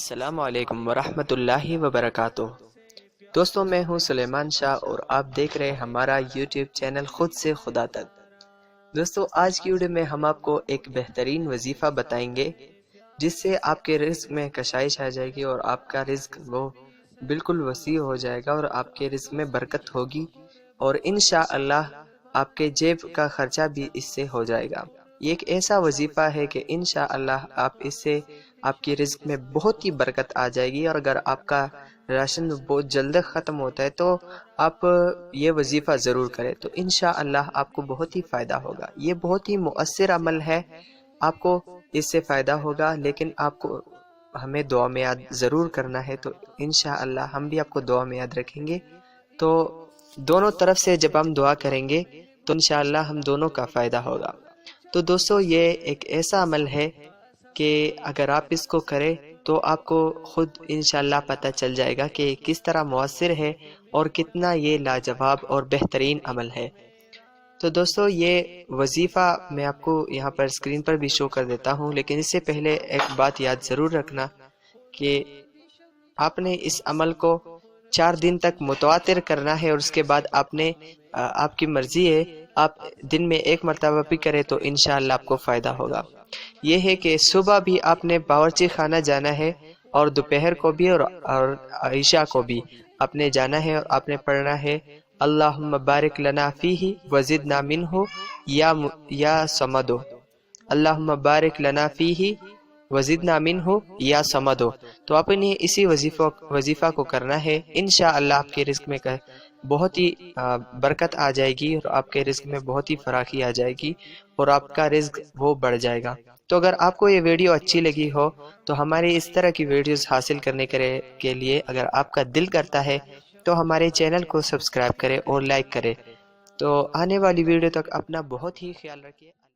السلام علیکم ورحمۃ اللہ وبرکاتہ۔ دوستوں، میں ہوں سلیمان شاہ اور آپ دیکھ رہے ہیں ہمارا یوٹیوب چینل خود سے خدا تک۔ دوستوں، آج کی ویڈیو میں ہم آپ کو ایک بہترین وظیفہ بتائیں گے جس سے آپ کے رزق میں کشائش آ جائے گی اور آپ کا رزق وہ بالکل وسیع ہو جائے گا اور آپ کے رزق میں برکت ہوگی اور انشاءاللہ آپ کے جیب کا خرچہ بھی اس سے ہو جائے گا۔ یہ ایک ایسا وظیفہ ہے کہ انشاءاللہ آپ اس سے آپ کی رزق میں بہت ہی برکت آ جائے گی، اور اگر آپ کا راشن بہت جلد ختم ہوتا ہے تو آپ یہ وظیفہ ضرور کریں تو انشاءاللہ آپ کو بہت ہی فائدہ ہوگا۔ یہ بہت ہی مؤثر عمل ہے، آپ کو اس سے فائدہ ہوگا، لیکن آپ کو ہمیں دعا میں یاد ضرور کرنا ہے، تو انشاءاللہ ہم بھی آپ کو دعا میں یاد رکھیں گے۔ تو دونوں طرف سے جب ہم دعا کریں گے تو انشاءاللہ ہم دونوں کا فائدہ ہوگا۔ تو دوستو، یہ ایک ایسا عمل ہے کہ اگر آپ اس کو کریں تو آپ کو خود انشاءاللہ پتہ چل جائے گا کہ کس طرح مؤثر ہے اور کتنا یہ لاجواب اور بہترین عمل ہے۔ تو دوستو، یہ وظیفہ میں آپ کو یہاں پر اسکرین پر بھی شو کر دیتا ہوں، لیکن اس سے پہلے ایک بات یاد ضرور رکھنا کہ آپ نے اس عمل کو 4 دن تک متواتر کرنا ہے، اور اس کے بعد آپ کی مرضی ہے، آپ دن میں 1 مرتبہ بھی کریں تو انشاءاللہ آپ کو فائدہ ہوگا۔ یہ ہے کہ صبح بھی آپ نے باورچی خانہ جانا ہے، اور دوپہر کو بھی اور عشاء کو بھی آپ نے جانا ہے، اور آپ نے پڑھنا ہے اللہم بارک لنا فیہ وزدنا منہ یا صمدو، اللہم بارک لنا فیہ وزدنا منہ یا صمدو۔ تو آپ نے اسی وظیفہ کو کرنا ہے، انشاءاللہ آپ کے رزق میں بہت ہی برکت آ جائے گی، اور آپ کے رزق میں بہت ہی فراخی آ جائے گی، اور آپ کا رزق وہ بڑھ جائے گا۔ تو اگر آپ کو یہ ویڈیو اچھی لگی ہو تو ہماری اس طرح کی ویڈیوز حاصل کرنے کے لیے اگر آپ کا دل کرتا ہے تو ہمارے چینل کو سبسکرائب کریں اور لائک کریں۔ تو آنے والی ویڈیو تک اپنا بہت ہی خیال رکھیے۔